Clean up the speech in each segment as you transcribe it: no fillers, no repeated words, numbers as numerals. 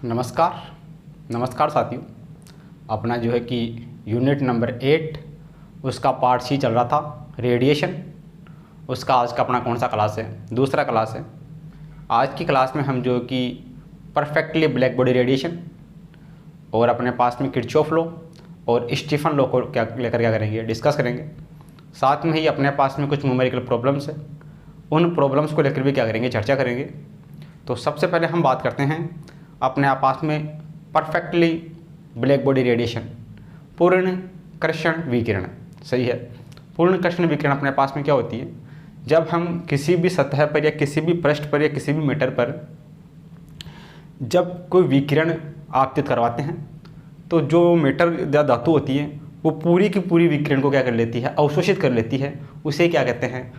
नमस्कार नमस्कार साथियों। अपना जो है कि यूनिट नंबर 8 उसका पार्ट सी चल रहा था रेडिएशन। उसका आज का अपना कौन सा क्लास है? दूसरा क्लास है। आज की क्लास में हम जो कि परफेक्टली ब्लैक बॉडी रेडिएशन और अपने पास में किरचॉफ लॉ और स्टीफन लॉ को क्या करेंगे, डिस्कस करेंगे। साथ में ही अपने पास में कुछ न्यूमेरिकल प्रॉब्लम्स है, उन प्रॉब्लम्स को लेकर भी क्या करेंगे, चर्चा करेंगे। तो सबसे पहले हम बात करते हैं अपने पास में परफेक्टली ब्लैक बॉडी रेडिएशन, पूर्ण कर्षण विकिरण। सही है, पूर्ण कर्षण विकिरण अपने पास में क्या होती है? जब हम किसी भी सतह पर या किसी भी पृष्ठ पर या किसी भी मैटर पर जब कोई विकिरण आपतित करवाते हैं तो जो मैटर या धातु होती है वो पूरी की पूरी विकिरण को क्या कर लेती है, अवशोषित कर लेती है। उसे क्या कहते हैं?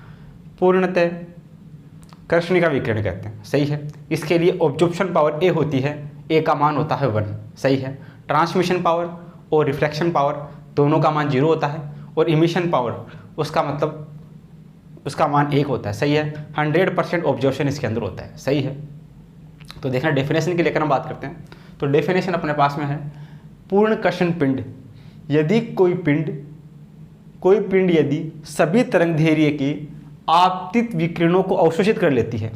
पूर्णतः कर्षणिका विकिरण कहते हैं। सही है। इसके लिए ऑब्जॉर्प्शन पावर ए होती है, ए का मान होता है 1। सही है। ट्रांसमिशन पावर और रिफ्लेक्शन पावर दोनों का मान 0 होता है और इमिशन पावर उसका मतलब उसका मान 1 होता है। सही है। 100% ऑब्जॉर्प्शन इसके अंदर होता है। सही है। तो देखना डेफिनेशन की लेकर हम बात करते हैं। तो डेफिनेशन अपने पास में है पूर्ण कर्षण पिंड यदि कोई पिंड यदि सभी तरंग दैर्ध्य की आपतित विकिरणों को अवशोषित कर लेती है,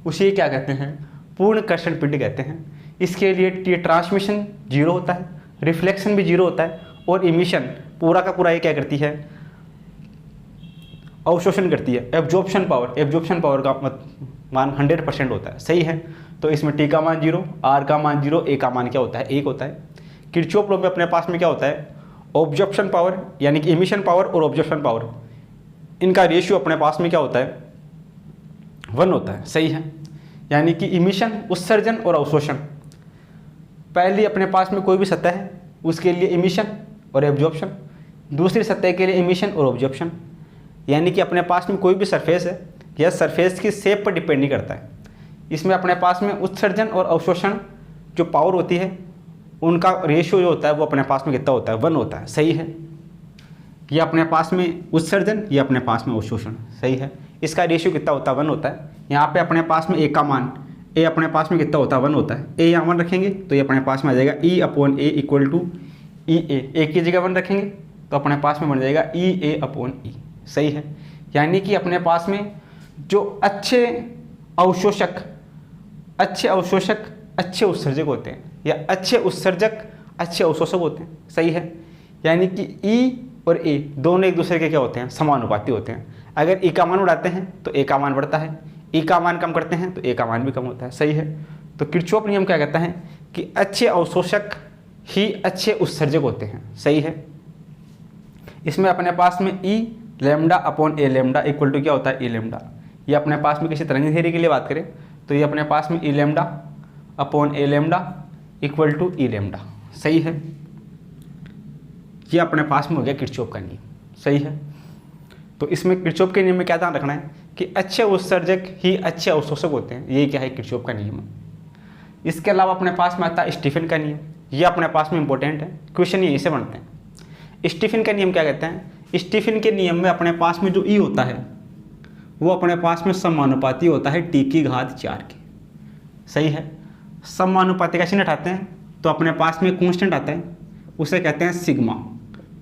उसे क्या कहते हैं? पूर्ण कर्षण पिंड कहते हैं। इसके लिए ट्रांसमिशन 0 होता है, रिफ्लेक्शन भी 0 होता है और इमिशन पूरा का पूरा ये क्या करती है? अवशोषण करती है। एब्जॉर्प्शन पावर का मान 100% होता है। सही है। तो इसमें टी का मान 0, आर का मान 0, ए का मान क्या होता है? 1 होता है। किरचॉफ लॉ में अपने पास में क्या होता है? ऑब्जॉर्प्शन पावर यानी कि इमिशन पावर और ऑब्जॉर्प्शन पावर, इनका रेशियो अपने पास में क्या होता है? 1 होता है। सही है। यानी कि इमिशन, उत्सर्जन और अवशोषण, पहली अपने पास में कोई भी सतह है उसके लिए इमिशन और एब्जॉर्प्शन, दूसरी सतह के लिए इमिशन और ऑब्जॉर्प्शन। यानी कि अपने पास में कोई भी सरफेस है, यह सरफेस की शेप पर डिपेंड नहीं करता है। इसमें अपने पास में उत्सर्जन और अवशोषण जो पावर होती है उनका रेशियो जो होता है वो अपने पास में कितना होता है? 1 होता है। सही है। ये अपने पास में उत्सर्जन, ये अपने पास में अवशोषण। सही है। इसका रेशियो कितना होता है? 1 होता है। यहाँ पे अपने पास में ए का मान, ए अपने पास में कितना होता है? 1 होता है। ए यहाँ 1 रखेंगे तो ये अपने पास में आ जाएगा E/A इक्वल टू ई ए की जगह 1 रखेंगे तो अपने पास में बन जाएगा EA/E। सही है। यानी कि अपने पास में जो अच्छे अवशोषक अच्छे उत्सर्जक होते हैं या अच्छे उत्सर्जक अच्छे अवशोषक होते हैं। सही है। यानी कि ई और ए दोनों एक दूसरे के क्या होते हैं? समानुपाती होते हैं। अगर ई का मान बढ़ाते हैं तो ए का मान बढ़ता है, ई का मान कम करते हैं तो ए का मान भी कम होता है। सही है। तो किरचॉफ नियम क्या कहता है कि अच्छे अवशोषक ही अच्छे उत्सर्जक होते हैं। सही है। इसमें अपने पास में E/A लैम्डा इक्वल टू क्या होता है? E lambda. ये अपने पास में किसी तरंग दैर्ध्य के लिए बात करें तो ये अपने पास में E/A lambda equal to E lambda. सही है। ये अपने पास में हो गया किरचॉफ का नियम। सही है। तो इसमें किरचॉफ के नियम में क्या ध्यान रखना है कि अच्छे उत्सर्जक ही अच्छे अवशोषक होते हैं। ये क्या है? किरचॉफ का नियम। इसके अलावा अपने पास में आता है स्टीफन का नियम। ये अपने पास में इंपॉर्टेंट है, क्वेश्चन यहीं से बनते हैं। स्टीफन का नियम क्या कहते हैं? स्टीफन के नियम में अपने पास में जो ई होता है वो अपने पास में समानुपाती होता है T⁴ के। सही है। समानुपाती का चिन्ह हटाते हैं तो अपने पास में कांस्टेंट आता है, उसे कहते हैं सिग्मा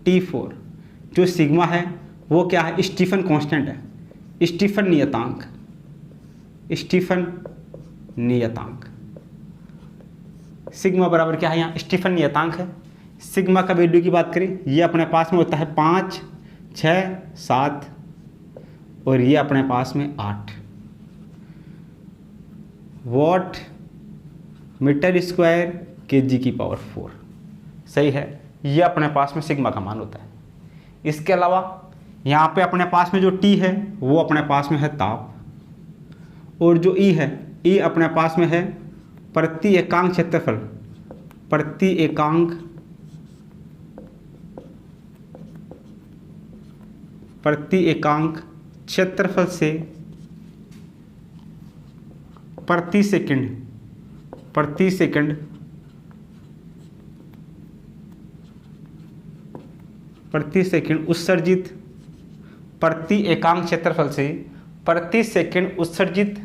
T4। जो सिग्मा है वो क्या है? स्टीफन कांस्टेंट है, स्टीफन नियतांक। सिग्मा बराबर क्या है? यहाँ स्टीफन नियतांक है। सिग्मा का वैल्यू की बात करें, ये अपने पास में होता है 5, 6, 7 और ये अपने पास में 8 वॉट मीटर स्क्वायर kg⁴। सही है। ये अपने पास में सिग्मा का मान होता है। इसके अलावा यहाँ पे अपने पास में जो T है वो अपने पास में है ताप, और जो E है, E अपने पास में है प्रति एकांक क्षेत्रफल, प्रति एकांक क्षेत्रफल से प्रति सेकंड उत्सर्जित, प्रति एकांक क्षेत्रफल से प्रति सेकंड उत्सर्जित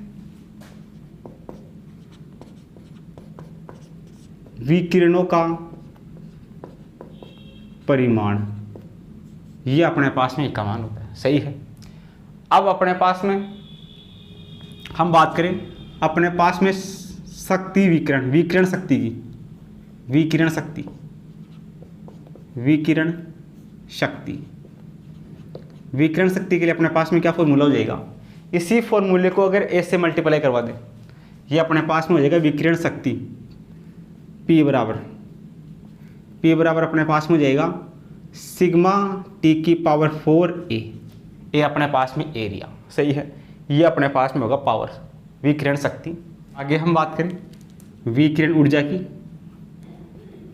विकिरणों का परिमाण, ये अपने पास में का मान होता है। सही है। अब अपने पास में हम बात करें अपने पास में शक्ति विकिरण, विकिरण शक्ति की, विकिरण शक्ति, विकिरण शक्ति, विकिरण शक्ति के लिए अपने पास में क्या फॉर्मूला हो जाएगा, इसी फॉर्मूले को अगर ए से मल्टीप्लाई करवा दें, ये अपने पास में हो जाएगा विकिरण शक्ति P बराबर अपने पास में हो जाएगा सिग्मा T की पावर 4a, ये अपने पास में एरिया। सही है। ये अपने पास में होगा पावर, विकिरण शक्ति। आगे हम बात करें विकिरण ऊर्जा की,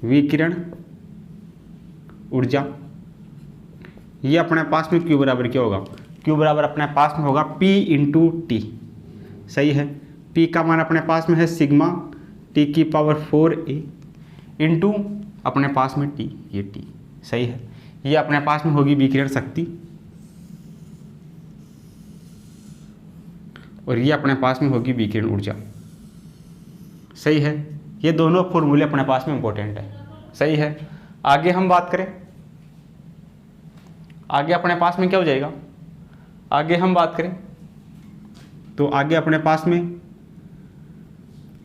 विकिरण ऊर्जा, ये अपने पास में Q बराबर क्या होगा, Q बराबर अपने पास में होगा P इंटू टी। सही है। P का मान अपने पास में है सिग्मा T की पावर 4a इंटू अपने पास में T, ये T। सही है। ये अपने पास में होगी विकिरण शक्ति और ये अपने पास में होगी विकिरण ऊर्जा। सही है। ये दोनों फॉर्मूले अपने पास में इंपॉर्टेंट है। सही है। आगे हम बात करें, आगे अपने पास में क्या हो जाएगा, आगे हम बात करें तो आगे अपने पास में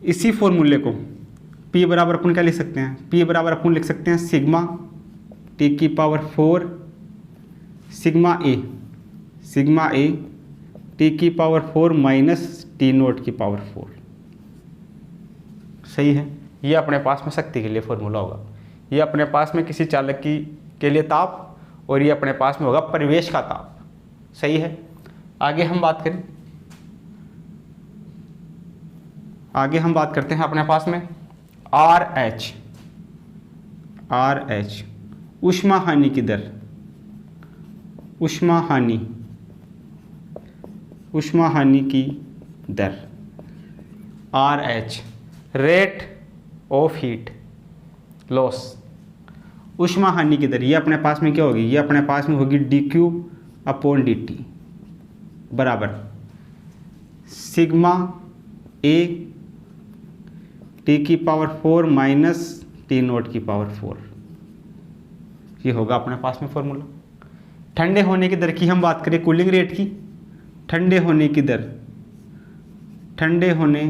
इसी फॉर्मूले को P बराबर अपन क्या लिख सकते हैं, P बराबर अपन लिख सकते हैं सिग्मा T की पावर 4 सिग्मा A T की पावर 4 माइनस T नोट की पावर 4। सही है। ये अपने पास में शक्ति के लिए फॉर्मूला होगा। ये अपने पास में किसी चालक की के लिए ताप और ये अपने पास में होगा परिवेश का ताप। सही है। आगे हम बात करें, आगे हम बात करते हैं अपने पास में RH ऊष्मा हानि की दर, ऊष्मा हानि की दर, RH rate of heat loss, ऊष्मा हानि की दर, ये अपने पास में क्या होगी, ये अपने पास में होगी dQ/dt बराबर सिग्मा A T की पावर 4 माइनस T नोट की पावर 4। ये होगा अपने पास में फॉर्मूला। ठंडे होने की दर की हम बात करें, कूलिंग रेट की, ठंडे होने की दर, ठंडे होने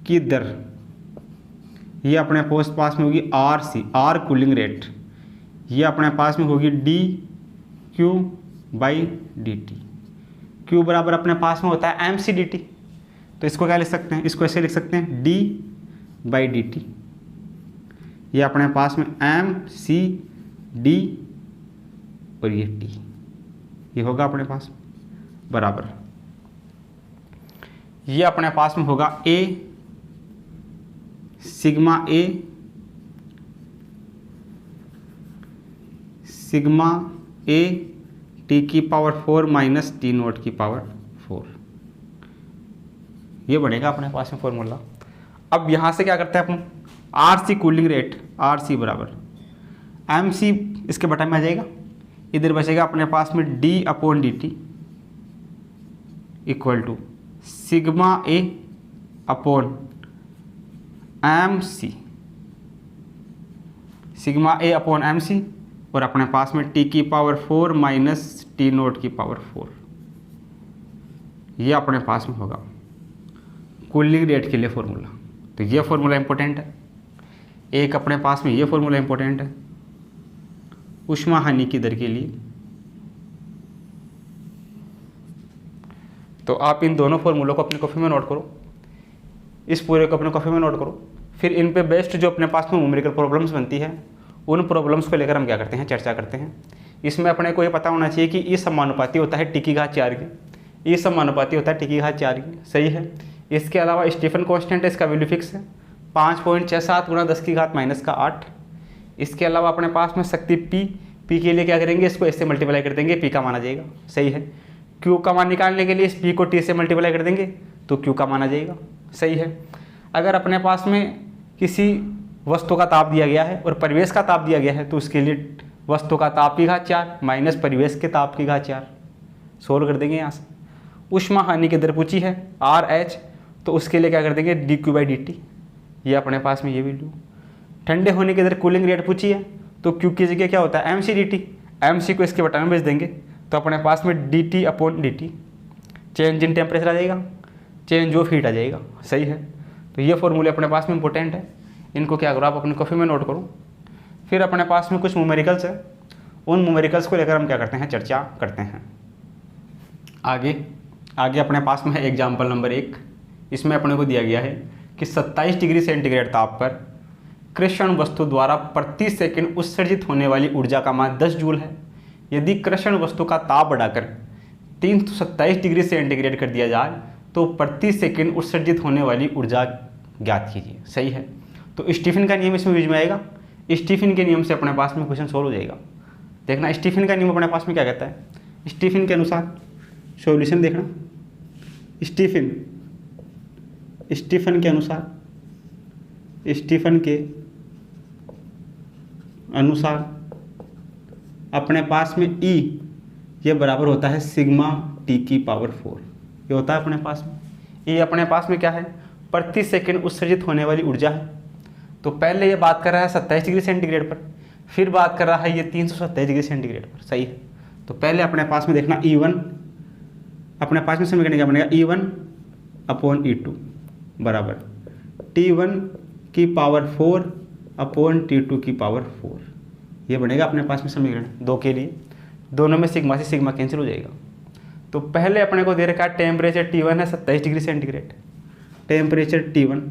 की दर, ये अपने पास में होगी R कूलिंग रेट, ये अपने पास में होगी dQ/dt। Q बराबर अपने पास में होता है mc/dt, तो इसको क्या लिख सकते हैं, इसको ऐसे लिख सकते हैं d/dt। ये अपने पास में mc/d और ये t, ये होगा अपने पास बराबर, ये अपने पास में होगा A सिग्मा A T की पावर 4 माइनस T नोट की पावर 4। ये बनेगा अपने पास में फॉर्मूला। अब यहाँ से क्या करते हैं अपन, RC कूलिंग रेट, RC बराबर MC इसके बटा में आ जाएगा, इधर बचेगा अपने पास में d/dt equal to sigma A/mc, sigma A/mc और अपने पास में T की पावर 4 माइनस T नोट की पावर 4। ये अपने पास में होगा कूलिंग रेट के लिए फॉर्मूला। तो ये फॉर्मूला इंपॉर्टेंट है। एक अपने पास में ये फॉर्मूला इंपॉर्टेंट है ऊष्मा हानि की दर के लिए। तो आप इन दोनों फॉर्मूलों को अपनी कॉपी में नोट करो, इस पूरे को अपने कॉपी में नोट करो। फिर इन पे बेस्ड जो अपने पास में न्यूमेरिकल प्रॉब्लम्स बनती है, उन प्रॉब्लम्स को लेकर हम क्या करते हैं, चर्चा करते हैं। इसमें अपने को ये पता होना चाहिए कि E समानुपाती होता है T की घात 4 की, E समानुपाती होता है T की घात 4 की। सही है। इसके अलावा स्टीफन कांस्टेंट है, इसका वैल्यू फिक्स है 5.67 गुणा 10 की घात -8। इसके अलावा अपने पास में शक्ति P के लिए क्या करेंगे, इसको इससे मल्टीप्लाई कर देंगे, P का मान आ जाएगा। सही है। Q का मान निकालने के लिए इस P को T से मल्टीप्लाई कर देंगे तो Q का मान आ जाएगा। सही है। अगर अपने पास में किसी वस्तु का ताप दिया गया है और परिवेश का ताप दिया गया है तो उसके लिए वस्तु का ताप की घात 4 माइनस परिवेश के ताप की घात 4 सोल्व कर देंगे यहाँ से। ऊष्मा हानि की दर पूछी है RH, तो उसके लिए क्या कर देंगे dQ/dt ये अपने पास में ये वैल्यू। ठंडे होने की इधर कूलिंग रेट पूछी है, तो क्यू की जगह क्या होता है M C D T, M C को इसके बटा में भेज देंगे तो अपने पास में D T upon D T, change in temperature आ जाएगा, चेंज ऑफ हीट आ जाएगा। सही है, तो ये फॉर्मूले अपने पास में इंपॉर्टेंट है, इनको क्या करो आप अपनी कॉपी में नोट करो। फिर अपने पास में कुछ न्यूमेरिकल्स है, उन न्यूमेरिकल्स को लेकर हम क्या करते हैं, चर्चा करते हैं। आगे अपने पास में है एग्जाम्पल नंबर 1। इसमें अपने को दिया गया है कि 27 डिग्री सेंटीग्रेड ताप पर कृष्ण वस्तु द्वारा प्रति सेकंड उत्सर्जित होने वाली ऊर्जा का मान 10 जूल है। यदि कृष्ण वस्तु का ताप बढ़ाकर 327 डिग्री सेंटीग्रेड कर दिया जाए तो प्रति सेकंड उत्सर्जित होने वाली ऊर्जा ज्ञात कीजिए। सही है, तो स्टीफन का नियम इसमें बीच में आएगा। स्टीफन के नियम से अपने पास में क्वेश्चन सोल्व हो जाएगा। देखना स्टीफन का नियम अपने पास में क्या कहता है, स्टीफन के अनुसार सॉल्यूशन देखना। स्टीफन के अनुसार अपने पास में E ये बराबर होता है सिग्मा T की पावर 4। ये होता है अपने पास में E अपने पास में क्या है, प्रति सेकंड उत्सर्जित होने वाली ऊर्जा है। तो पहले ये बात कर रहा है 27 डिग्री सेंटीग्रेड पर, फिर बात कर रहा है ये 327 डिग्री सेंटीग्रेड पर। सही है, तो पहले अपने पास में देखना E1 अपने पास में समीकरण क्या बनेगा, E1 अपॉन E2 बराबर T1 की पावर 4 अपॉन T2 की पावर 4। ये बनेगा अपने पास में समीकरण 2 के लिए। दोनों में सिग्मा से सिग्मा कैंसिल हो जाएगा। तो पहले अपने को दे रखा है टेम्परेचर T1 है 27 degree centigrade, temperature T1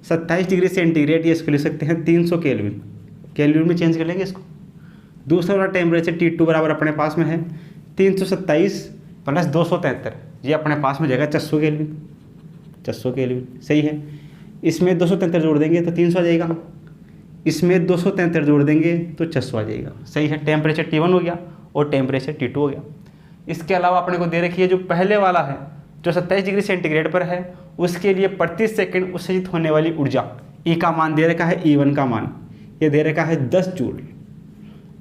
27 degree centigrade, ये इसको लिख सकते हैं 300 केल्विन, केल्विन में चेंज कर लेंगे इसको। दूसरा वाला टेम्परेचर T2 बराबर अपने पास में है 327 प्लस 273, ये अपने पास में जाएगा 400 केल्विन, 400 केल्विन। सही है, इसमें 273 जोड़ देंगे तो 300 आ जाएगा, इसमें 273 जोड़ देंगे तो 600 आ जाएगा। सही है, टेम्परेचर T1 हो गया और टेम्परेचर T2 हो गया। इसके अलावा अपने को दे रखी है जो पहले वाला है जो 27 डिग्री सेंटीग्रेड पर है, उसके लिए प्रति सेकंड उत्सर्जित होने वाली ऊर्जा E का मान दे रखा है, E1 का मान ये दे रखा है 10 जूल,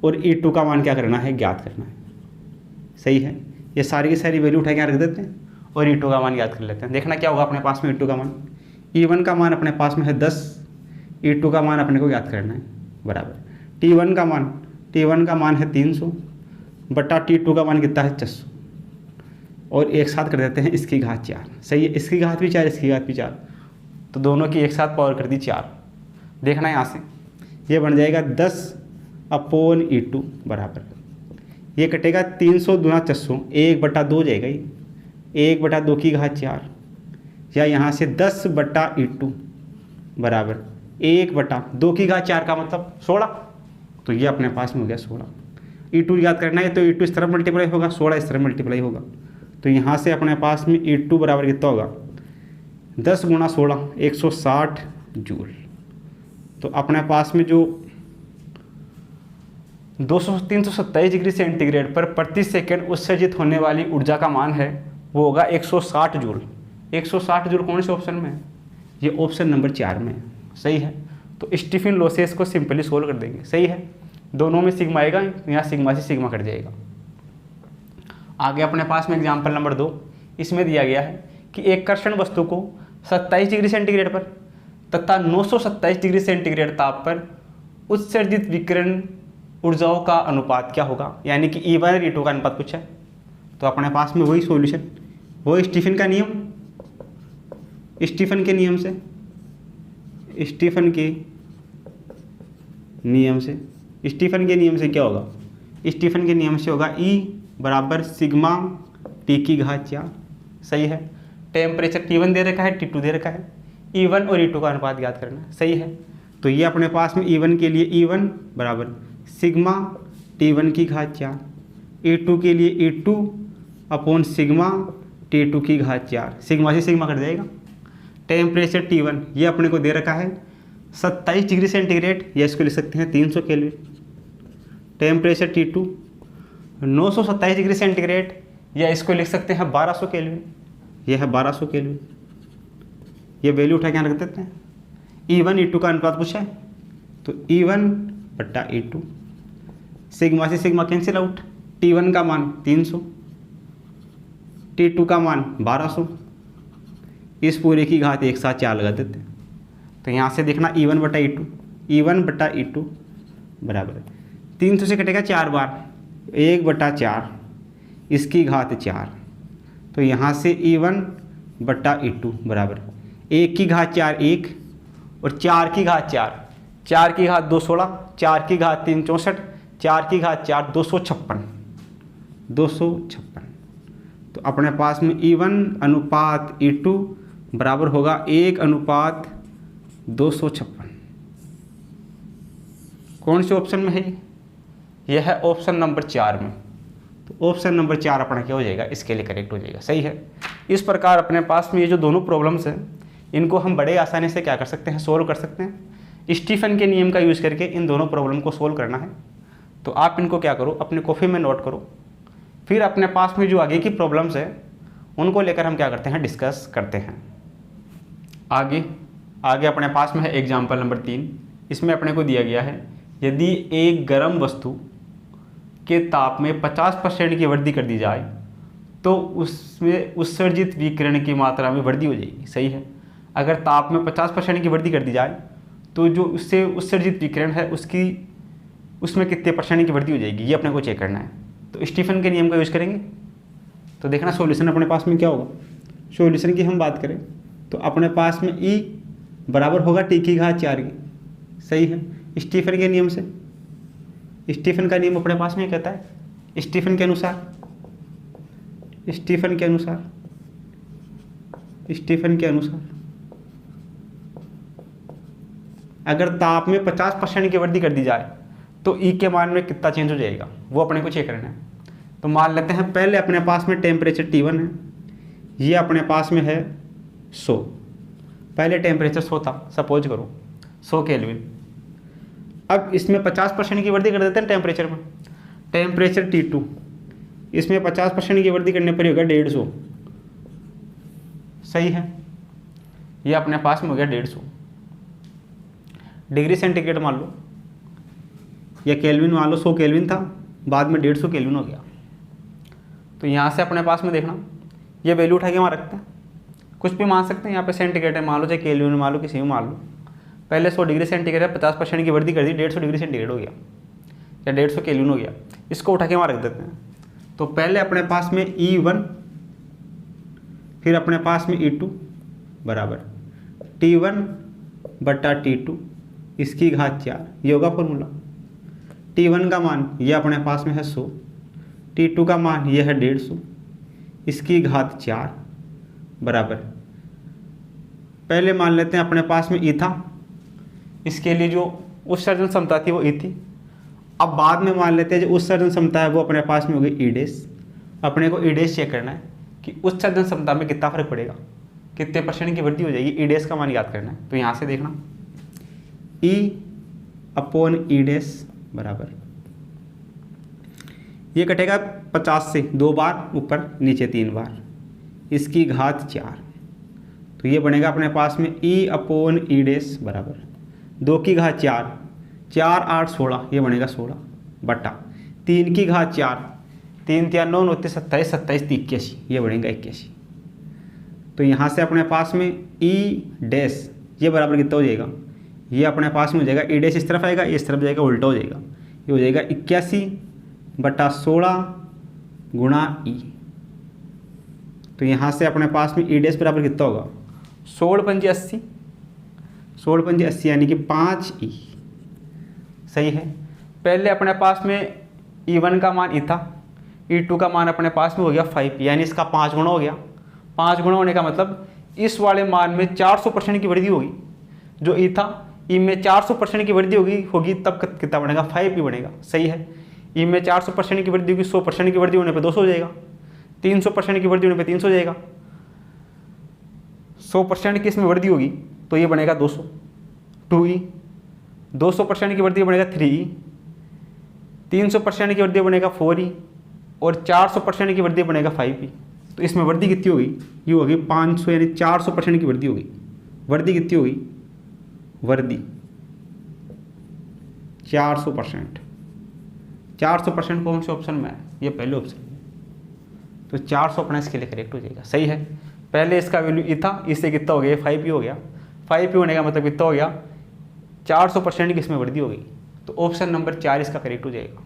और E2 का मान क्या करना है, ज्ञात करना है। सही है, ये सारी की सारी वैल्यू उठा के रख देते हैं और E2 का मान याद कर लेते हैं। देखना क्या होगा अपने पास में E2 का मान, E1 का मान अपने पास में है 10, E2 का मान अपने को याद करना है बराबर T1 का मान है 300 बटा T2 का मान कितना है 600, और एक साथ कर देते हैं इसकी घात 4। सही है, इसकी घात भी 4, इसकी घात भी 4, तो दोनों की एक साथ पावर कर दी 4। देखना यहाँ से ये बन जाएगा 10 अपॉन E2 बराबर, ये कटेगा 300 दूना 400, 1/2 जाएगा ये, 1/2 की घात 4, या यहाँ से 10 बटा E2 बराबर 1/2 की घात 4 का मतलब 16, तो ये अपने पास में हो गया 16। E2 याद करना है तो E2 इस तरफ मल्टीप्लाई होगा, 16 इस तरफ मल्टीप्लाई होगा, तो यहाँ से अपने पास में E2 बराबर कितना होगा 10 गुणा 16 160 जूल। तो अपने पास में जो 327 डिग्री सेंटीग्रेड पर प्रति सेकंड उत्सर्जित होने वाली ऊर्जा का मान है वो होगा 160 जूल। 160 जूल कौन से ऑप्शन में है, ये ऑप्शन नंबर 4 में है। सही है, तो स्टीफन लॉ से इसको सिंपली सोल्व कर देंगे। सही है, दोनों में सिग्मा आएगा, यहाँ सिग्मा से सिग्मा कट जाएगा। आगे अपने पास में एग्जाम्पल नंबर 2, इसमें दिया गया है कि एक कर्षण वस्तु को 27 डिग्री सेंटीग्रेड पर तथा 927 डिग्री सेंटीग्रेड ताप पर उत्सर्जित विकिरण ऊर्जाओं का अनुपात क्या होगा, यानी कि E1 और E2 का अनुपात पूछा है। तो अपने पास में वही सॉल्यूशन, वो स्टीफन के नियम से क्या होगा, स्टीफन के नियम से होगा E बराबर सिग्मा T की घात 4। सही है, टेम्परेचर T1 दे रखा है, T2 दे रखा है, E1 और E2 का अनुपात याद करना है। सही है, तो ये अपने पास में E1 के लिए E1 बराबर सिग्मा T1 की घात 4, E2 के लिए E2 अपॉन सिग्मा T2 की घात 4, सिग्मा से सिग्मा कट जाएगा। टेम्परेचर T1 ये अपने को दे रखा है 27 डिग्री सेंटीग्रेड, या इसको लिख सकते हैं 300 kelvin. Temperature T2 927 degree centigrade, या इसको लिख सकते हैं 1200 केल्विन, यह है 1200 केल्विन। ये वैल्यू उठा के यहाँ रख देते हैं। E1 E2 का अनुपात पूछा है, तो E1 बट्टा E2, सिग्मा से सिग्मा कैंसिल आउट, T1 का मान 300, T2 का मान 1200, इस पूरे की घात एक साथ 4 लगा देते हैं, तो यहाँ से देखना E1 बटा E2, E1 बटा E2 बराबर 300 से कटेगा 4 बार, 1 बटा 4 इसकी घात 4। तो यहाँ से E1 बटा E2 बराबर 1 की घात 4 1 और 4 की घात 4, 4 की घात 2 16, 4 की घात 3 64, 4 की घात 4 256। तो अपने पास में E1 अनुपात E2 बराबर होगा 1 अनुपात 256। कौन से ऑप्शन में है ये? यह है ऑप्शन नंबर 4 में। तो ऑप्शन नंबर 4 अपना क्या हो जाएगा, इसके लिए करेक्ट हो जाएगा। सही है। इस प्रकार अपने पास में ये जो दोनों प्रॉब्लम्स हैं इनको हम बड़े आसानी से क्या कर सकते हैं, सोल्व कर सकते हैं। स्टीफन के नियम का यूज़ करके इन दोनों प्रॉब्लम को सोल्व करना है। तो आप इनको क्या करो, अपने कॉपी में नोट करो, फिर अपने पास में जो आगे की प्रॉब्लम्स है उनको लेकर हम क्या करते हैं, डिस्कस करते हैं। आगे अपने पास में है एग्जाम्पल नंबर 3। इसमें अपने को दिया गया है, यदि एक गर्म वस्तु के ताप में 50% की वृद्धि कर दी जाए तो उसमें उत्सर्जित विकिरण की मात्रा में वृद्धि हो जाएगी। सही है। अगर ताप में 50% की वृद्धि कर दी जाए तो जो उससे उत्सर्जित विकिरण है उसमें कितने परसेंट की वृद्धि हो जाएगी, ये अपने को चेक करना है। तो स्टीफन के नियम का यूज़ करेंगे। तो देखना सॉल्यूशन अपने पास में क्या होगा। सॉल्यूशन की हम बात करें तो अपने पास में E बराबर होगा T की घात 4 की। सही है। स्टीफन के नियम से, स्टीफन का नियम अपने पास में कहता है, स्टीफन के अनुसार अगर ताप में 50% की वृद्धि कर दी जाए तो E के मान में कितना चेंज हो जाएगा, वो अपने को चेक करना है। तो मान लेते हैं पहले अपने पास में टेम्परेचर T1 है, ये अपने पास में है 100। पहले टेम्परेचर 100 था, सपोज करो 100 केल्विन। अब इसमें 50% की वृद्धि कर देते हैं टेम्परेचर में। टेम्परेचर T2, इसमें 50% की वृद्धि करने पर होगा 150। सही है। ये अपने पास में हो गया 150 डिग्री सेंटीग्रेड मान लो, या केल्विन मान लो। 100 केल्विन था, बाद में 150 केल्विन हो गया। तो यहाँ से अपने पास में देखना, ये वैल्यू उठा के वहाँ रखते हैं, कुछ भी मान सकते हैं। यहाँ पे सेंटीग्रेड है, मान लो चाहे केल्विन मान लो, किसी में मान लो। पहले 100 डिग्री सेंटीग्रेड है, 50% की वृद्धि कर दी, 150 डिग्री सेंटीग्रेड हो गया या 150 केल्विन हो गया। इसको उठा के वहाँ रख देते हैं। तो पहले अपने पास में E1, फिर अपने पास में E2 बराबर T1 बटा T2 इसकी घात 4, ये होगा फॉर्मूला। T1 का मान ये अपने पास में है 100, T2 का मान ये है 150 इसकी घात 4 बराबर, पहले मान लेते हैं अपने पास में E था, इसके लिए जो उत्सर्जन क्षमता थी वो E थी। अब बाद में मान लेते हैं जो उत्सर्जन क्षमता है वो अपने पास में होगी E डैश। अपने को E डैश चेक करना है कि उत्सर्जन क्षमता में कितना फर्क पड़ेगा, कितने परसेंट की वृद्धि हो जाएगी। E डैश का मान याद करना है। तो यहाँ से देखना E अपॉन E डैश बराबर, ये कटेगा 50 से 2 बार ऊपर नीचे 3 बार, इसकी घात 4। तो ये बनेगा अपने पास में E अपॉन E डैश बराबर 2 की घात 4, 4 8 16, ये बनेगा 16 बटा 3 की घात 4, 3 3 9 9 27 27 81, ये बनेगा 81। तो यहाँ से अपने पास में E डैश ये बराबर कितना हो जाएगा, ये अपने पास में हो जाएगा E डैश इस तरफ आएगा, इस तरफ जाएगा, उल्टा हो जाएगा। ये हो जाएगा 81 बटा 16 गुणा E। तो यहाँ से अपने पास में E डैश बराबर कितना होगा, 16 पंजे 80, 16 पंजे 80 यानी कि 5E। सही है। पहले अपने पास में E1 का मान E था, E2 का मान अपने पास में हो गया 5, यानी इसका 5 गुना हो गया। 5 गुना होने का मतलब इस वाले मान में 400% की वृद्धि होगी। जो E था, E में 400% की वृद्धि होगी तब कितना बनेगा, 5E बनेगा। सही है। E में 400% की वृद्धि होगी, 100% की वृद्धि होने पे 200 हो जाएगा, 300% की वृद्धि होने पे 300 हो जाएगा। 100% की इसमें वृद्धि होगी तो ये बनेगा 200, 2E। 200% की वृद्धि बनेगा 3E, 300% की वृद्धि बनेगा 4E और 400% की वृद्धि बनेगा 5E। तो इसमें वृद्धि कितनी होगी, ये होगी 500 यानी 400% की वृद्धि होगी। वृद्धि कितनी होगी, वृद्धि 400%। 400% कौन से ऑप्शन में है, ये पहले ऑप्शन में। तो 400 अपना इसके लिए करेक्ट हो जाएगा। सही है। पहले इसका वैल्यू E था, इससे कितना हो गया, 5E हो गया। 5p होने का मतलब कितना हो गया, 400% की इसमें वृद्धि हो गई। तो ऑप्शन नंबर 4 इसका करेक्ट हो जाएगा।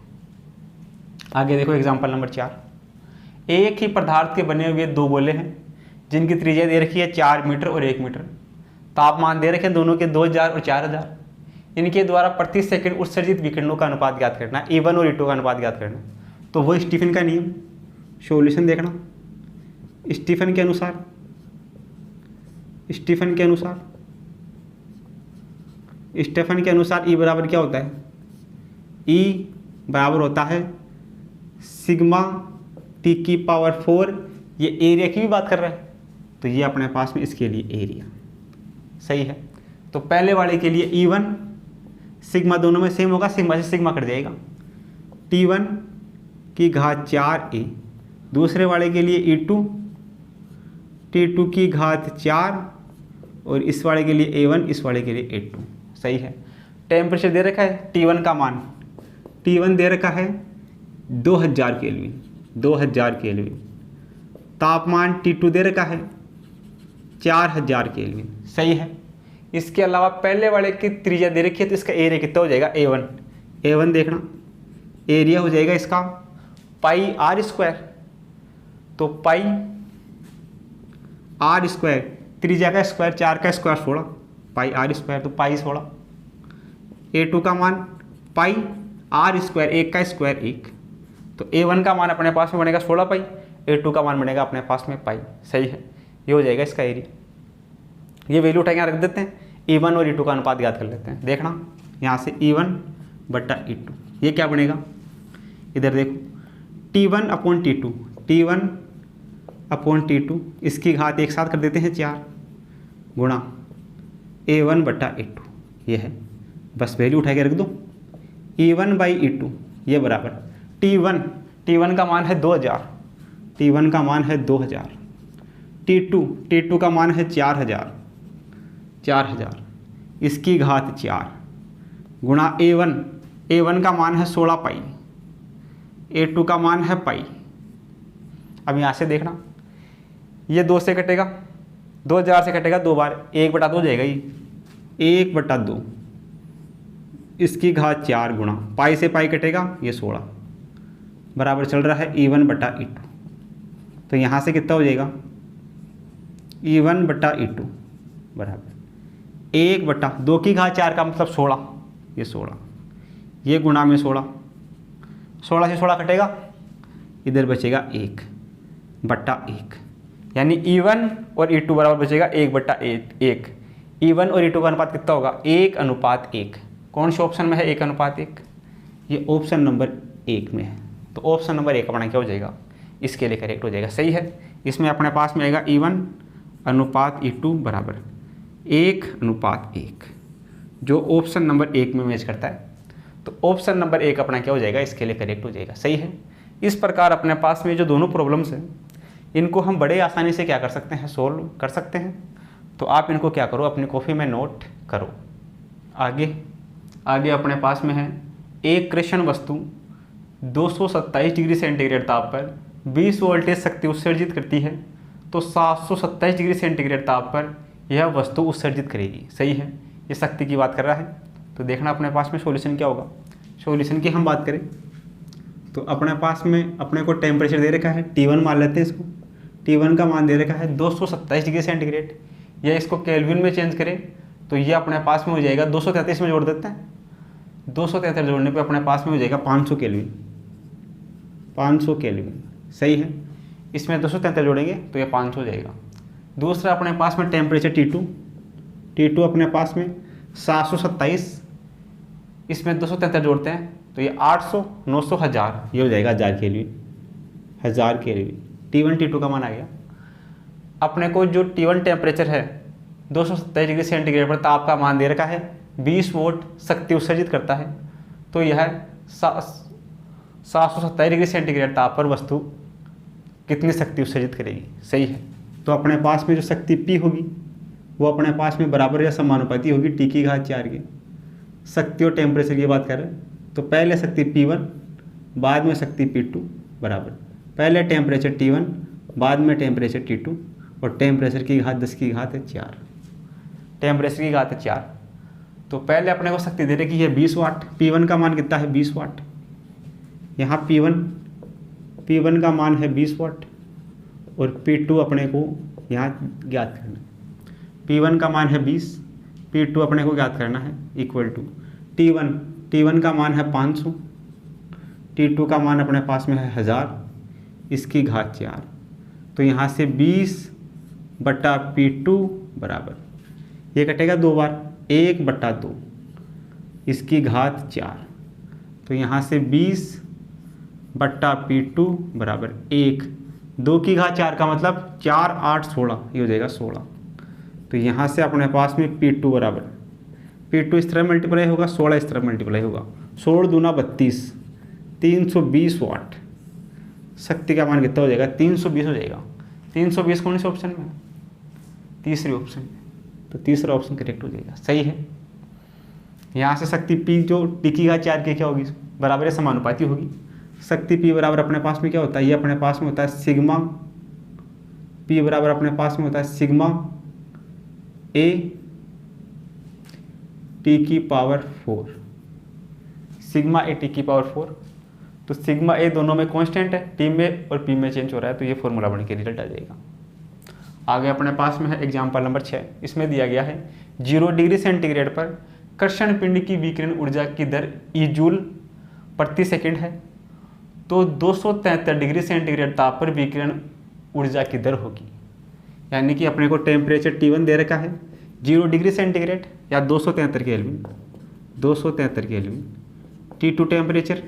आगे देखो एग्जाम्पल नंबर 4, एक ही पदार्थ के बने हुए दो गोले हैं जिनकी त्रिज्या दे रखी है 4 मीटर और 1 मीटर, तापमान दे रखे हैं दोनों के 2000 और 4000, इनके द्वारा प्रति सेकंड उत्सर्जित विकिरणों का अनुपात ज्ञात करना, E1 और E2 का अनुपात ज्ञात करना। तो वो स्टीफन का नियम, सॉल्यूशन देखना। स्टीफन के अनुसार E बराबर क्या होता है, E बराबर होता है सिग्मा T की पावर 4, ये एरिया की भी बात कर रहा है, तो ये अपने पास में इसके लिए एरिया सही है। तो पहले वाले के लिए E1 सिग्मा दोनों में सेम होगा, सिग्मा से सिग्मा कट जाएगा, T1 की घात 4a, दूसरे वाले के लिए E2 T2 की घात 4, और इस वाले के लिए A1, इस वाले के लिए A2 सही है। टेम्परेचर दे रखा है, T1 का मान, T1 दे रखा है 2000 केल्विन, 2000 केल्विन, तापमान T2 दे रखा है 4000 केल्विन सही है। इसके अलावा पहले वाले की त्रिज्या दे रखी है, तो इसका एरिया कितना हो जाएगा, A1 देखना, एरिया हो जाएगा इसका पाई आर स्क्वायर, तो पाई आर स्क्वायर, त्रिज्या का स्क्वायर 4 का स्क्वायर 16, पाई आर स्क्वायर तो पाई 16। A2 का मान पाई आर स्क्वायर, 1 का स्क्वायर 1, तो A1 का मान अपने पास में बनेगा 16 पाई, A2 का मान बनेगा अपने पास में पाई सही है। ये हो जाएगा इसका एरिया। ये वैल्यू उठा के यहाँ रख देते हैं, E1 और E2 का अनुपात ज्ञात कर लेते हैं। देखना यहाँ से E1 बटा E2, ये क्या बनेगा, इधर देखो T1 upon T2, T1 upon T2, इसकी घात एक साथ कर देते हैं 4 गुणा A1 बटा A2, ये है, बस वैल्यू उठा के रख दो। E1 बाई E2 ये बराबर T1 का मान है 2000, T1 का मान है 2000, T2 का मान है 4000, इसकी घात 4 गुणा A1 का मान है 16 पाई, A2 का मान है पाई। अब यहाँ से देखना, ये 2 से कटेगा, 2000 से कटेगा 2 बार, 1/2 हो जाएगा, ये 1/2, इसकी घात 4 गुणा पाई से पाई कटेगा, ये 16 बराबर चल रहा है E1 बटा E2। तो यहाँ से कितना हो जाएगा, E1 बटा E2 बराबर 1/2 की घात 4 का मतलब 16, ये 16, ये गुणा में 16 से 16 कटेगा, इधर बचेगा 1/1, यानी E1 और E2 बराबर बचेगा 1/1। E1 और E2 का अनुपात कितना होगा, 1:1। कौन से ऑप्शन में है 1:1, ये ऑप्शन नंबर 1 में है। तो ऑप्शन नंबर 1 अपना क्या हो जाएगा, इसके लिए करेक्ट हो जाएगा सही है। इसमें अपने पास में आएगा E1 अनुपात E2 बराबर 1:1, जो ऑप्शन नंबर 1 में मैच करता है। तो ऑप्शन नंबर 1 अपना क्या हो जाएगा, इसके लिए करेक्ट हो जाएगा सही है। इस प्रकार अपने पास में जो दोनों प्रॉब्लम्स हैं, इनको हम बड़े आसानी से क्या कर सकते हैं, सोल्व कर सकते हैं। तो आप इनको क्या करो, अपनी कॉपी में नोट करो। आगे अपने पास में है, एक कृष्ण वस्तु 227 डिग्री सेंटीग्रेड ताप पर 20 वोल्टेज शक्ति उत्सर्जित करती है, तो 727 डिग्री सेंटीग्रेड ताप पर यह वस्तु उत्सर्जित करेगी सही है। ये शक्ति की बात कर रहा है। तो देखना अपने पास में सॉल्यूशन क्या होगा। सॉल्यूशन की हम बात करें तो अपने पास में अपने को टेम्परेचर दे रखा है, T1 मान लेते हैं इसको। T1 का मान दे रखा है 227 डिग्री सेंटीग्रेड, या इसको केल्विन में चेंज करें तो ये अपने पास में हो जाएगा 233 में जोड़ देते हैं। 273 जोड़ने पे अपने पास में हो जाएगा 500 केल्विन, 500 केल्विन सही है। इसमें 273 जोड़ेंगे तो ये 500 हो जाएगा। दूसरा अपने पास में टेम्परेचर T2 अपने पास में 727, इसमें 273 जोड़ते हैं तो ये 800, 900, 1000, ये हो जाएगा 1000 केल्विन, 1000 केल्विन। T1 T2 का मान आ गया। अपने को जो T1 टेम्परेचर है 227 डिग्री सेंटीग्रेड पर ताप का मान दे रखा है, 20 वोल्ट शक्ति उत्सर्जित करता है, तो यह 727 डिग्री सेंटीग्रेड ताप पर वस्तु कितनी शक्ति उत्सर्जित करेगी सही है। तो अपने पास में जो शक्ति P होगी वो अपने पास में बराबर या समानुपाती होगी T की घात 4 के। शक्ति और टेम्परेचर की बात कर रहे हैं तो पहले शक्ति P1 बाद में शक्ति P2 बराबर पहले टेम्परेचर T1 बाद में टेम्परेचर T2 और टेम्परेचर की घात 10 की घात 4। टेम्परेचर की घात है 4। तो पहले अपने को शक्ति दे रखी है 20 वाट। P1 का मान कितना है 20 वाट। यहाँ P1 का मान है 20 वाट और P2 अपने को यहाँ ज्ञात करना है। P1 का मान है 20, P2 अपने को ज्ञात करना है इक्वल टू T1 का मान है 500, T2 का मान अपने पास में है 1000, इसकी घात 4। तो यहाँ से 20/P2 बराबर, ये कटेगा 2 बार, 1/2, इसकी घात 4। तो यहाँ से 20/P2 बराबर 1, 2 की घात 4 का मतलब 4 8 16, ये हो जाएगा 16। तो यहाँ से अपने पास में P2 बराबर, P2 इस तरह मल्टीप्लाई होगा, 16 इस तरह मल्टीप्लाई होगा, 16 दूना 32, 320 वाट। शक्ति का मान कितना हो जाएगा 320 हो जाएगा। 320 कौन से ऑप्शन में है? तीसरे ऑप्शन में। तो तीसरा ऑप्शन करेक्ट हो जाएगा, सही है। यहाँ से शक्ति P जो T की घात 4 की क्या होगी, बराबर या समानुपाती होगी। शक्ति P बराबर अपने पास में क्या होता है, ये अपने पास में होता है सिग्मा, P बराबर अपने पास में होता है सिग्मा A T की पावर 4, सिग्मा A T की पावर 4। तो सिग्मा A दोनों में कांस्टेंट है, T में और P में चेंज हो रहा है, तो ये फॉर्मूला बन के रिजल्ट आ जाएगा। आगे अपने पास में है एग्जाम्पल नंबर 6। इसमें दिया गया है 0 डिग्री सेंटीग्रेड पर कृष्ण पिंड की विकिरण ऊर्जा की दर ई जूल प्रति सेकंड है, तो 273 डिग्री सेंटीग्रेड ताप पर विकिरण ऊर्जा की दर होगी। यानी कि अपने को टेम्परेचर T1 दे रखा है 0 डिग्री सेंटीग्रेड या 273 kelvin, 273 kelvin. T2 temperature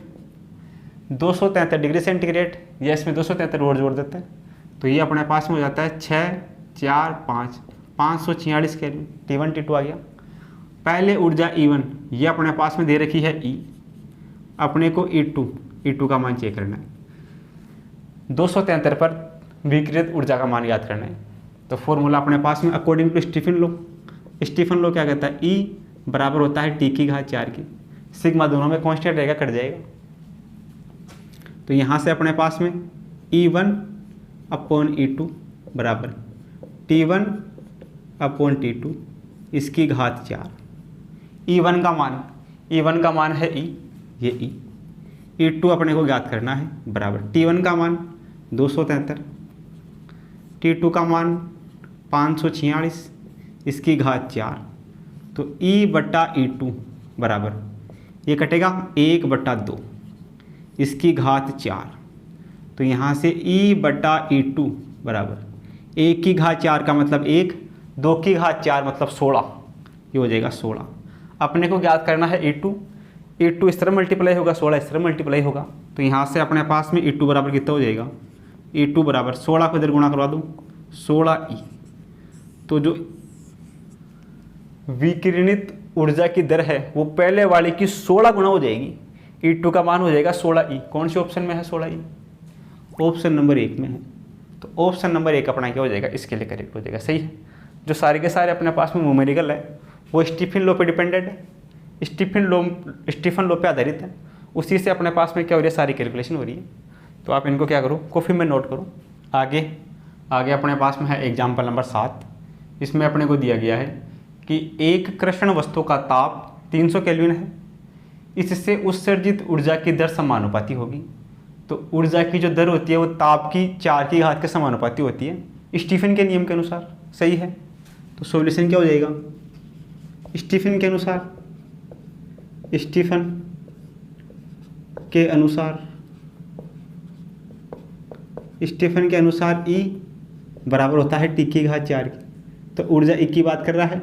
273 degree centigrade, या इसमें 273 और जोड़ देते हैं, तो ये अपने पास में हो जाता है 6 4 5 546 केल्विन। T1 T2 आ गया। पहले ऊर्जा E1 ये अपने पास में दे रखी है E, अपने को E2 का मान चेक करना है। 273 पर विकिरित ऊर्जा का मान याद करना है। तो फॉर्मूला अपने पास में अकॉर्डिंग टू स्टीफन लॉ क्या कहता है, E बराबर होता है T की घात 4 की। सिग्मा दोनों में कांस्टेंट रहेगा, कट जाएगा। तो यहाँ से अपने पास में E1/E2 बराबर T1/T2 इसकी घात 4। E1 का मान है E, ये E। E2 अपने को ज्ञात करना है बराबर T1 का मान 273, T2 का मान 546, इसकी घात 4। तो E/E2 बराबर, ये कटेगा 1/2, इसकी घात 4। तो यहाँ से E/E2 बराबर 1 की घात 4 का मतलब 1, 2 की घात 4 मतलब 16, ये हो जाएगा 16। अपने को ज्ञात करना है E2 इस तरह मल्टीप्लाई होगा, 16 इस तरह मल्टीप्लाई होगा। तो यहाँ से अपने पास में E2 बराबर कितना हो जाएगा, E2 बराबर 16 को इधर गुणा करवा दूँ, 16E। तो जो विकिरणित ऊर्जा की दर है वो पहले वाली की 16 गुना हो जाएगी। E2 का मान हो जाएगा 16E। कौन से ऑप्शन में है 16E? ऑप्शन नंबर 1 में है। तो ऑप्शन नंबर 1 अपना क्या हो जाएगा, इसके लिए करेक्ट हो जाएगा, सही है। जो सारे के सारे अपने पास में न्यूमेरिकल है वो स्टीफन लॉ पे डिपेंडेंट है, स्टीफन लॉ पे आधारित है। उसी से अपने पास में क्या हो रही है, सारी कैलकुलेशन हो रही है। तो आप इनको क्या करो, कॉपी में नोट करो। आगे अपने पास में है एग्जाम्पल नंबर 7। इसमें अपने को दिया गया है कि एक कृष्ण वस्तु का ताप 300 केल्विन है, इससे उत्सर्जित ऊर्जा की दर समानुपाती होगी। तो ऊर्जा की जो दर होती है वो ताप की 4 की घात के समानुपाती होती है स्टीफन के नियम के अनुसार, सही है। तो सॉल्यूशन क्या हो जाएगा, स्टीफन के अनुसार E बराबर होता है T की घात 4 की। तो ऊर्जा E की बात कर रहा है,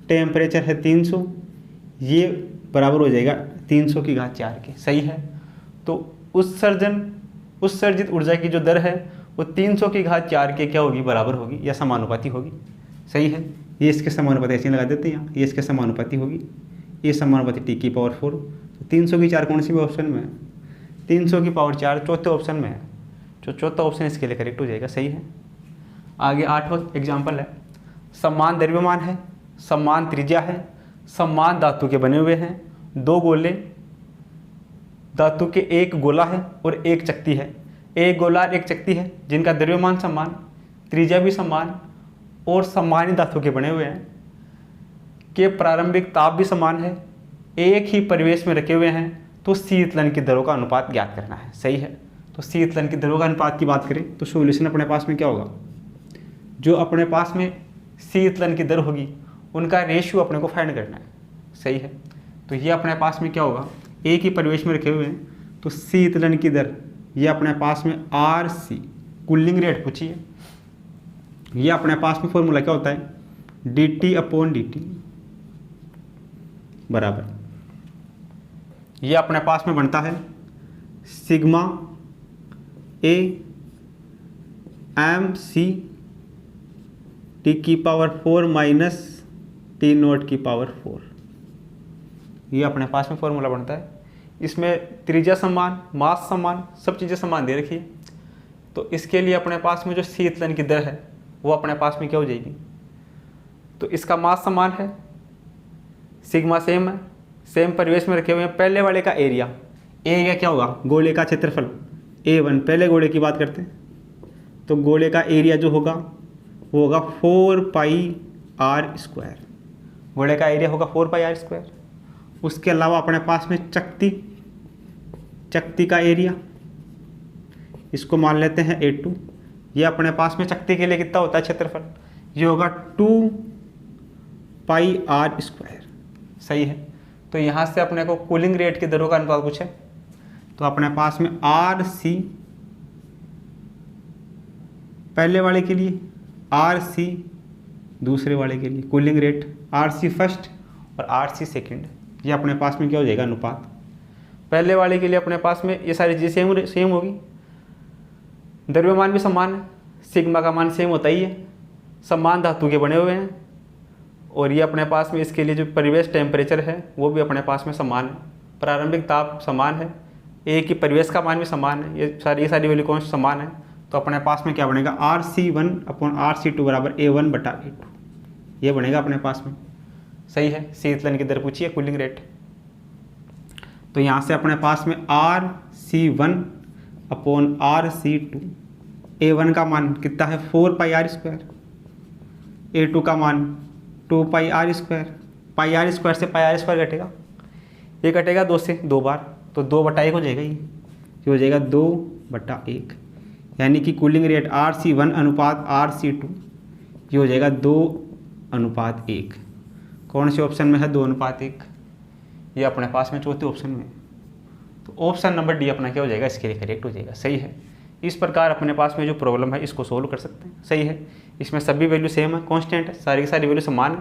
टेम्परेचर है 300, ये बराबर हो जाएगा 300 की घात 4 के, सही है। तो उत्सर्जित ऊर्जा की जो दर है वो 300 की घात 4 के क्या होगी, बराबर होगी या समानुपाती होगी, सही है। ये इसके समानुपाती ऐसे लगा देते हैं यहाँ, ये इसके समानुपाती होगी, ये समानुपाती T की पावर 4। तो 300 की 4 कौन सी ऑप्शन में है, 300 की पावर 4 चौथे ऑप्शन में है। जो चौथा ऑप्शन इसके लिए करेक्ट हो जाएगा, सही है। आगे 8वां एग्जाम्पल है, समान द्रव्यमान है, समान त्रिज्या है, समान धातु के बने हुए हैं, 2 गोले, धातु के एक गोला है और एक चक्ति है। एक गोला और एक चक्ति है जिनका द्रव्यमान समान, त्रिज्या भी समान और समान ही धातु के बने हुए हैं। के प्रारंभिक ताप भी समान है, एक ही परिवेश में रखे हुए हैं, तो शीतलन की दरों का अनुपात ज्ञात करना है। सही है। तो शीतलन की दरों का अनुपात की बात करें तो सॉल्यूशन अपने पास में क्या होगा, जो अपने पास में शीतलन की दर होगी उनका रेशियो अपने को फाइंड करना है। सही है। तो ये अपने पास में क्या होगा, एक ही परिवेश में रखे हुए हैं, तो शीतलन की दर ये अपने पास में RC कूलिंग रेट पूछी है। ये अपने पास में फॉर्मूला क्या होता है, dt/dt बराबर, ये अपने पास में बनता है sigma A mc T⁴ minus T⁴। ये अपने पास में फॉर्मूला बनता है। इसमें त्रिज्या समान, मास समान, सब चीज़ें समान दे रखी है। तो इसके लिए अपने पास में जो शीतलन की दर है वो अपने पास में क्या हो जाएगी, तो इसका मास समान है, सिग्मा सेम है, सेम परिवेश में रखे हुए हैं। पहले वाले का एरिया क्या होगा, गोले का क्षेत्रफल A1, पहले गोले की बात करते हैं, तो गोले का एरिया जो होगा वो होगा 4πr²। गोले का एरिया होगा 4πr²। उसके अलावा अपने पास में चक्ति का एरिया, इसको मान लेते हैं A2। ये अपने पास में चक्ति के लिए कितना होता है क्षेत्रफल, ये होगा 2πr²। सही है। तो यहाँ से अपने को कूलिंग रेट की दरों का अनुपात पूछे, तो अपने पास में RC पहले वाले के लिए, RC दूसरे वाले के लिए, कूलिंग रेट RC फर्स्ट और RC सेकंड, ये अपने पास में क्या हो जाएगा अनुपात। पहले वाले के लिए अपने पास में ये सारी चीज़ें सेम होगी, द्रव्यमान भी समान है, सिग्मा का मान सेम होता ही है, समान धातु के बने हुए हैं, और ये अपने पास में इसके लिए जो परिवेश टेम्परेचर है वो भी अपने पास में समान है, प्रारंभिक ताप समान है, एक ही परिवेश का मान भी समान है, ये सारी वैल्यू कौन समान है। तो अपने पास में क्या बनेगा, RC1/RC2 बराबर A1/A2, ये बनेगा अपने पास में। सही है। शीतलन की दर पूछी है, कूलिंग रेट। तो यहाँ से अपने पास में RC1/RC2, A1 का मान कितना है 4πr², A2 का मान 2πr², πr² से πr² घटेगा, ये घटेगा 2 से 2 बार, तो 2/1 हो जाएगा, ये हो जाएगा 2/1, यानी कि कूलिंग रेट RC1/RC2 ये हो जाएगा 2:1। कौन से ऑप्शन में है 2:1, ये अपने पास में चौथे ऑप्शन में। तो ऑप्शन नंबर डी अपना क्या हो जाएगा, इसके लिए करेक्ट हो जाएगा। सही है। इस प्रकार अपने पास में जो प्रॉब्लम है इसको सोल्व कर सकते हैं। सही है। इसमें सभी वैल्यू सेम है, कांस्टेंट है, सारी की सारी वैल्यू समान है,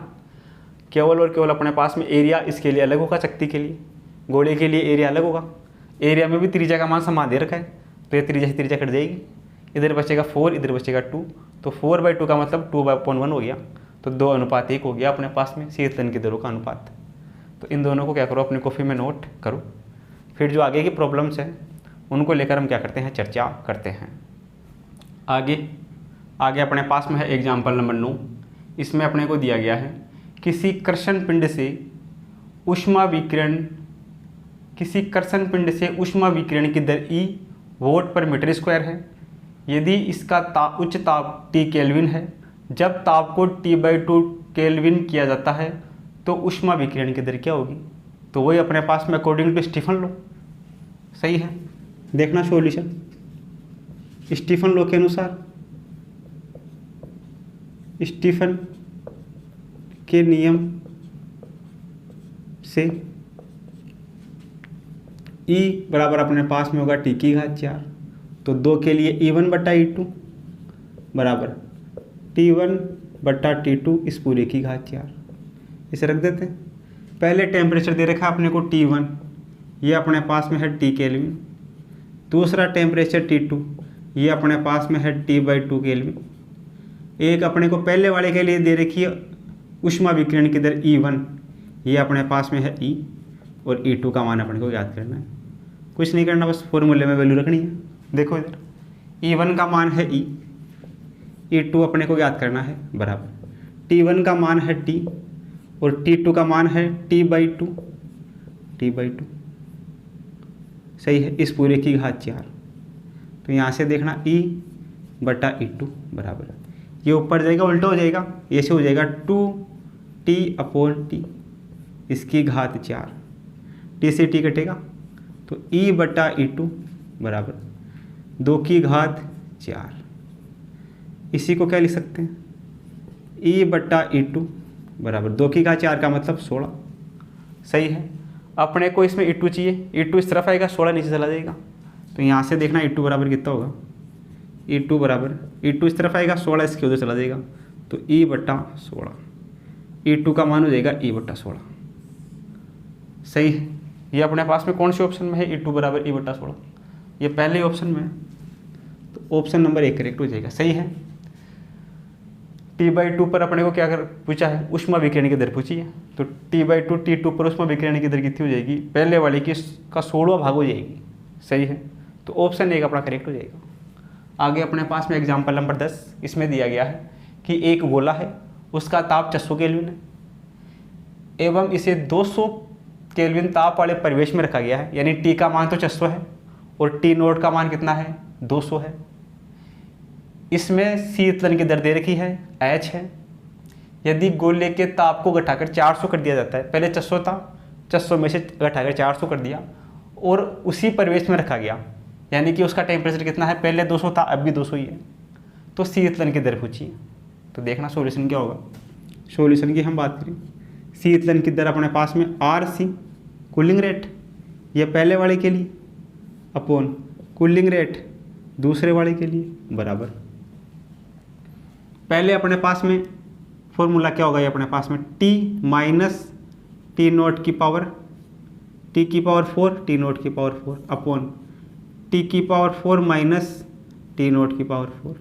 केवल और केवल अपने पास में एरिया इसके लिए अलग होगा, चक्ति के लिए, गोले के लिए एरिया अलग होगा। एरिया में भी त्रिज्या का मान समान दे रखा है, तो ये त्रिज्या से त्रिज्या कट जाएगी, इधर बचेगा 4, इधर बचेगा 2, तो 4/2 का मतलब 2/1 हो गया, तो 2:1 हो गया अपने पास में शीतलन की दरों का अनुपात। तो इन दोनों को क्या करो, अपनी कॉपी में नोट करो, फिर जो आगे की प्रॉब्लम्स हैं उनको लेकर हम क्या करते हैं, चर्चा करते हैं। आगे अपने पास में है एग्जाम्पल नंबर 9। इसमें अपने को दिया गया है किसी कर्षण पिंड से ऊष्मा विकिरण की दर E वोल्ट पर मीटर स्क्वायर है। यदि इसका उच्च ताप T केल्विन है, जब ताप को T/2 केल्विन किया जाता है तो ऊष्मा विकिरण की दर क्या होगी, तो वही अपने पास में अकॉर्डिंग टू स्टीफन लॉ। सही है। देखना सॉल्यूशन, स्टीफन लॉ के अनुसार, स्टीफन के नियम से E बराबर अपने पास में होगा T⁴, तो 2 के लिए E1/E2 बराबर T1/T2 इस पूरे की घात 4, इसे रख देते हैं। पहले टेम्परेचर दे रखा है अपने को T1, ये अपने पास में है T केल्विन। दूसरा टेम्परेचर T2, ये अपने पास में है T/2 केल्विन। एक अपने को पहले वाले के लिए दे रखी है ऊष्मा विकिरण की दर E1, ये अपने पास में है E, और E2 का मान अपने को याद करना है। कुछ नहीं करना, बस फॉर्मूले में वैल्यू रखनी है। देखो इधर E1 का मान है E, E2 अपने को याद करना है बराबर T1 का मान है T और T2 का मान है T/2। सही है। इस पूरे की घात 4, तो यहाँ से देखना E/E2 बराबर, ये ऊपर जाएगा उल्टा हो जाएगा, ये से हो जाएगा 2 टी अपॉन टी इसकी घात 4, टी से टी कटेगा तो ई बटा ई टू बराबर 2 की घात 4। इसी को क्या लिख सकते हैं, ई बटा ई टू बराबर 2 की घात 4 का मतलब 16। सही है। अपने को इसमें ई टू चाहिए, ई टू इस तरफ आएगा, 16 नीचे चला जाएगा। तो यहाँ से देखना ई टू बराबर कितना होगा, ई टू बराबर ई टू इस तरफ आएगा, 16 इसके उधर चला जाएगा, तो ई बटा 16, ई टू का मान हो जाएगा ई बटा 16। सही है। ये अपने पास में कौन से ऑप्शन में है, ई टू बराबर ई बटा 16, ये पहले ऑप्शन में है, तो ऑप्शन नंबर 1 करेक्ट हो जाएगा। सही है। T/2 पर अपने को क्या कर पूछा है, ऊष्मा विकिरण की दर पूछी है, तो T/2 T2 पर ऊष्मा विकिरण की दर कितनी हो जाएगी, पहले वाली की का 16वां भाग हो जाएगी। सही है। तो ऑप्शन 1 अपना करेक्ट हो जाएगा। आगे अपने पास में एग्जाम्पल नंबर 10, इसमें दिया गया है कि एक गोला है, उसका ताप 600 केल्विन है एवं इसे 200 केल्विन ताप वाले परिवेश में रखा गया है, यानी T का मान तो 600 है और T नोट का मान कितना है, 200 है। इसमें शीतलन की दर दे रखी है, H है। यदि गोले के ताप को घटाकर 400 कर दिया जाता है, पहले 600 था, 600 में से घटाकर 400 कर दिया और उसी परिवेश में रखा गया, यानी कि उसका टेम्परेचर कितना है, पहले 200 था, अब भी 200 ही है, तो शीतलन की दर पूछी। तो देखना सॉल्यूशन क्या होगा। सॉल्यूशन की हम बात करें, शीतलन की दर अपने पास में RC कूलिंग रेट, ये पहले वाले के लिए, अपॉन कूलिंग रेट दूसरे वाले के लिए बराबर, पहले अपने पास में फॉर्मूला क्या होगा, ये अपने पास में T माइनस T नोट की पावर T की पावर 4 T नोट की पावर 4 अपॉन T की पावर 4 माइनस T नोट की पावर 4।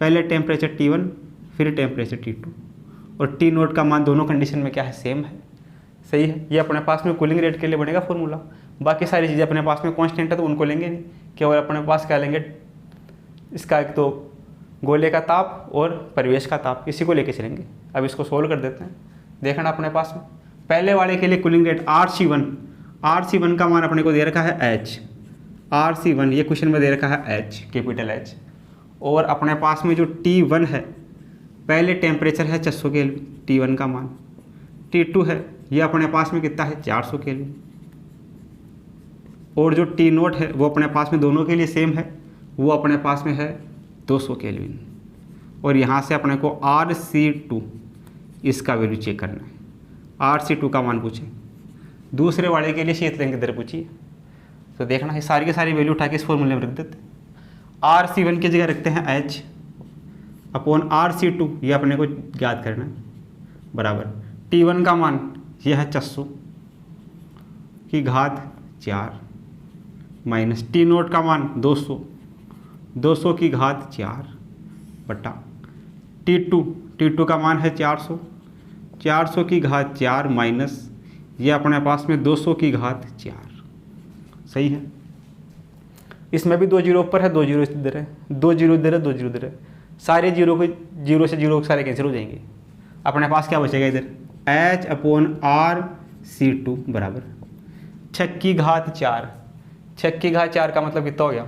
पहले टेम्परेचर T1 फिर टेम्परेचर T2 और T नोट का मान दोनों कंडीशन में क्या है, सेम है। सही है। ये अपने पास में कूलिंग रेट के लिए बनेगा फॉर्मूला। बाकी सारी चीज़ें अपने पास में कांस्टेंट है तो उनको लेंगे नहीं, केवल अपने पास क्या लेंगे, इसका एक तो गोले का ताप और परिवेश का ताप, इसी को लेके चलेंगे। अब इसको सोल्व कर देते हैं। देखना अपने पास में पहले वाले के लिए कूलिंग रेट RC1 का मान अपने को दे रखा है H, RC1 ये क्वेश्चन में दे रखा है H, कैपिटल H। और अपने पास में जो T1 है, पहले टेम्परेचर है 600 केल्विन, T1 का मान, T2 है ये अपने पास में कितना है, 400 केल्विन, और जो T नोट है वो अपने पास में दोनों के लिए सेम है, वो अपने पास में है 200 केल्विन। और यहाँ से अपने को RC2 इसका वैल्यू चेक करना है, RC2 का मान पूछे, दूसरे वाले के लिए शीतलन की दर पूछिए। तो देखना है सारी की सारी वैल्यू उठा के इस फॉर्मूले में रख देते हैं। RC1 की जगह रखते हैं H अपॉन RC2, ये अपने को याद करना है, बराबर T1 का मान यह है 600 की घात 4 माइनस T नोट का मान 200 की घात 4 बटा T2 का मान है 400 की घात 4 माइनस ये अपने पास में 200 की घात 4। सही है। इसमें भी 2 जीरो ऊपर है, 2 जीरो इधर है, 2 जीरो इधर है, 2 जीरो इधर है, सारे जीरो को जीरो से जीरो सारे कैंसिल हो जाएंगे। अपने पास क्या बचेगा इधर, H अपॉन RC2 बराबर 6 की घात 4, 6 की घात 4 का मतलब कितना हो गया,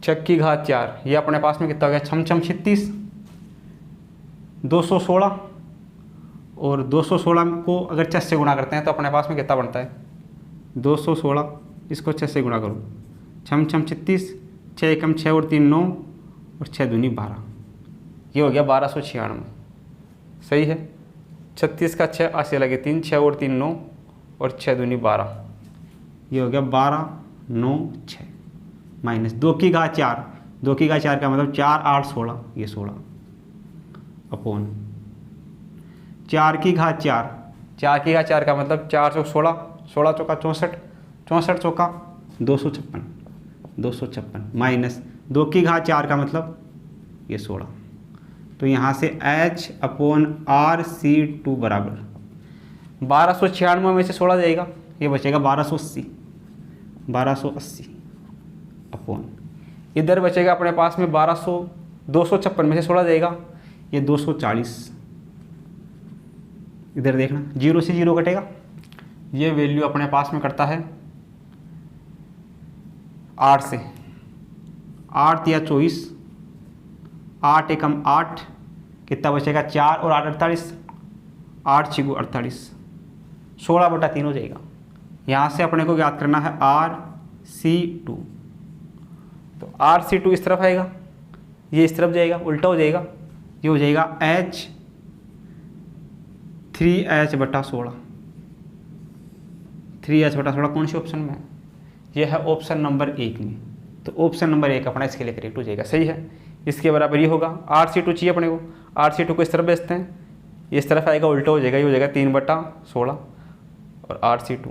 6 की घात 4, ये अपने पास में कितना हो गया, 36, 216, और 216 को अगर 6 से गुणा करते हैं तो अपने पास में कितना बनता है, 216, इसको 6 से गुणा करो, 36, 6 एकम 6 और 3 9 और 6 दूनी 12, ये हो गया 1296। सही है। 36 का 6 80 लगे 3, 6 और 3 9 और 6 दूनी 12, ये हो गया 1296 माइनस 2 की घात 4, 2 की घात 4 का मतलब 4 8 16, ये 16 अपॉन 4 की घात 4, 4 की घात 4 का मतलब 4 चौक 16, 16 चौका 64, 64 चौका 256 माइनस 2 की घात 4 का मतलब ये 16। तो यहाँ से H अपॉन RC2 बराबर 1296 में से 16 जाएगा, ये बचेगा 1280 अपॉन, इधर बचेगा अपने पास में 256 में से 16 जाएगा, ये 240। इधर देखना जीरो से जीरो कटेगा, ये वैल्यू अपने पास में करता है 8 से, 8 या 24, 8 एकम 8 कितना बचेगा 4 और 8 48, 8 6 48, 16/3 हो जाएगा। यहाँ से अपने को याद करना है RC2, तो RC2 इस तरफ आएगा, ये इस तरफ जाएगा, उल्टा हो जाएगा, ये हो जाएगा H3H/16, 3H/16 कौन सी ऑप्शन में है? ये है ऑप्शन नंबर 1 में, तो ऑप्शन नंबर 1 अपना इसके लिए करेक्ट हो जाएगा, सही है। इसके बराबर ये होगा, RC2 चाहिए अपने को, RC2 को इस तरफ भेजते हैं, ये इस तरफ आएगा, उल्टा हो जाएगा, ये हो जाएगा 3/16 और RC2।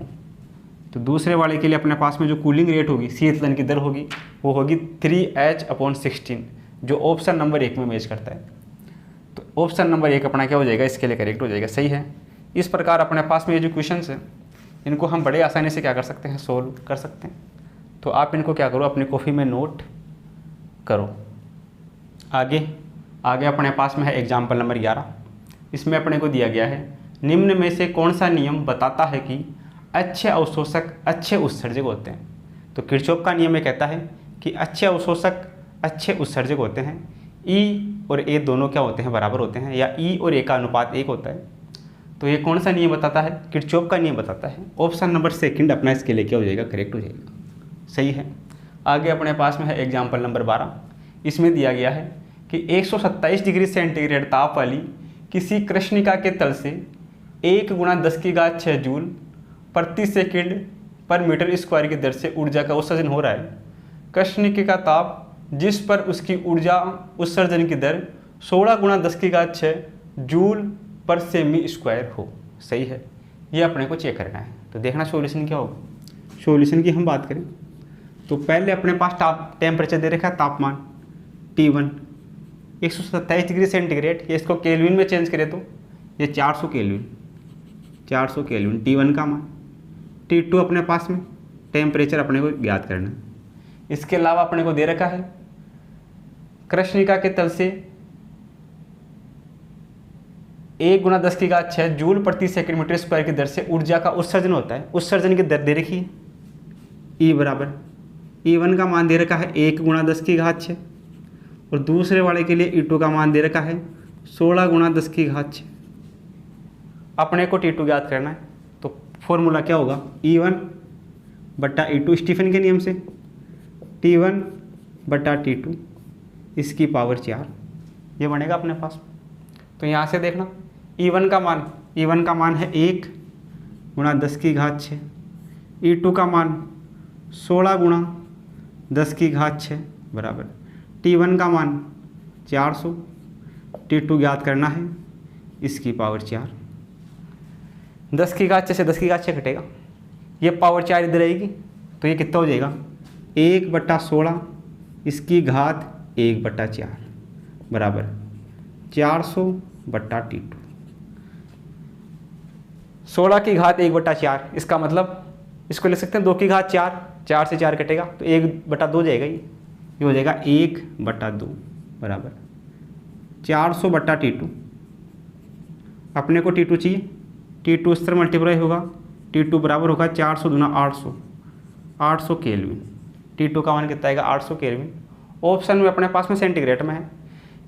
तो दूसरे वाले के लिए अपने पास में जो कूलिंग रेट होगी, शीतलन की दर होगी, वो होगी 3H/16, जो ऑप्शन नंबर 1 में मैच करता है। तो ऑप्शन नंबर 1 अपना क्या हो जाएगा, इसके लिए करेक्ट हो जाएगा, सही है। इस प्रकार अपने पास में ये जो क्वेश्चन है, इनको हम बड़े आसानी से क्या कर सकते हैं, सोल्व कर सकते हैं। तो आप इनको क्या करो, अपनी कॉपी में नोट करो। आगे अपने पास में है एग्जाम्पल नंबर 11। इसमें अपने को दिया गया है, निम्न में से कौन सा नियम बताता है कि अच्छे अवशोषक अच्छे उत्सर्जक होते हैं। तो किरचॉफ का नियम ये कहता है कि अच्छे अवशोषक अच्छे उत्सर्जक होते हैं, ई और ए दोनों क्या होते हैं, बराबर होते हैं, या ई और ए का अनुपात 1 होता है। तो ये कौन सा नियम बताता है, किरचॉफ का नियम बताता है। ऑप्शन नंबर 2 अपना इसके लिए क्या हो जाएगा, करेक्ट हो जाएगा, सही है। आगे अपने पास में है एग्जाम्पल नंबर 12। इसमें दिया गया है कि 127 डिग्री सेंटीग्रेड ताप वाली किसी कृष्णिका के तल से 1 × 10⁶ जूल प्रति सेकंड पर मीटर स्क्वायर की दर से ऊर्जा का उत्सर्जन हो रहा है। कृष्णिका का ताप जिस पर उसकी ऊर्जा उत्सर्जन की दर 16 × 10⁶ जूल पर सेमी स्क्वायर हो, सही है। ये अपने को चेक करना है। तो देखना सॉल्यूशन क्या होगा। सॉल्यूशन की हम बात करें तो पहले अपने पास टेम्परेचर दे रखा है, तापमान T1 127 डिग्री सेंटीग्रेड, ये इसको केल्विन में चेंज करें तो ये 400 केल्विन, 400 केल्विन T1 का मान। T2 अपने पास में टेम्परेचर अपने को ज्ञात करना है। इसके अलावा अपने को दे रखा है कृष्णिका के तल से 1 × 10⁶ जूल प्रति सेकंड मीटर स्क्वायर की दर से ऊर्जा का उत्सर्जन होता है। उत्सर्जन की दर दे रखी है E बराबर, E1 का मान दे रखा है 1 × 10⁶, और दूसरे वाले के लिए E2 का मान दे रखा है 16 × 10⁶। अपने को T2 ज्ञात करना है, तो फॉर्मूला क्या होगा, E1/E2 स्टीफन के नियम से, T1/T2 इसकी पावर 4, ये बनेगा अपने पास। तो यहाँ से देखना E1 का मान है 1 × 10⁶, E2 का मान 16 × 10⁶ बराबर, T1 का मान 400, T2 ज्ञात करना है, इसकी पावर 4। 10⁶ से 10⁶ घटेगा, ये पावर 4 इधर आएगी, तो ये कितना हो जाएगा 1/16 इसकी घात 1/4 बराबर 400/T2। 16 की घात 1/4, इसका मतलब इसको लिख सकते हैं 2 की घात 4, 4 से 4 कटेगा तो 1/2 जाएगा, ये हो जाएगा 1/2 बराबर 400/T2। अपने को T2 चाहिए, T2 इस तरह मल्टीप्लाई होगा, T2 बराबर होगा 400 × 800, 800 केल्विन। T2 का मान कितना आएगा 800 केल्विन। ऑप्शन में अपने पास में सेंटीग्रेड में है,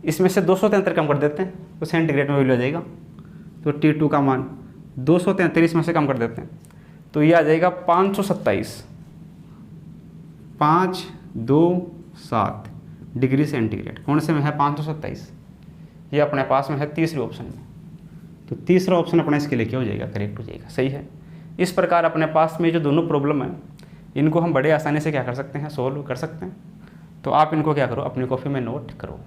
इसमें से 273 कम कर देते हैं तो सेंटीग्रेड में वैल्यू आ जाएगा। तो T2 का मान 273 इसमें से कम कर देते हैं तो ये आ जाएगा 527, 527 डिग्री सेंटीग्रेड। कौन से में है 527, ये अपने पास में है तीसरे ऑप्शन में। तो तीसरा ऑप्शन अपना इसके लिए क्या हो जाएगा, करेक्ट हो जाएगा, सही है। इस प्रकार अपने पास में जो दोनों प्रॉब्लम है इनको हम बड़े आसानी से क्या कर सकते हैं, सोल्व कर सकते हैं। तो आप इनको क्या करो, अपनी कॉपी में नोट करो।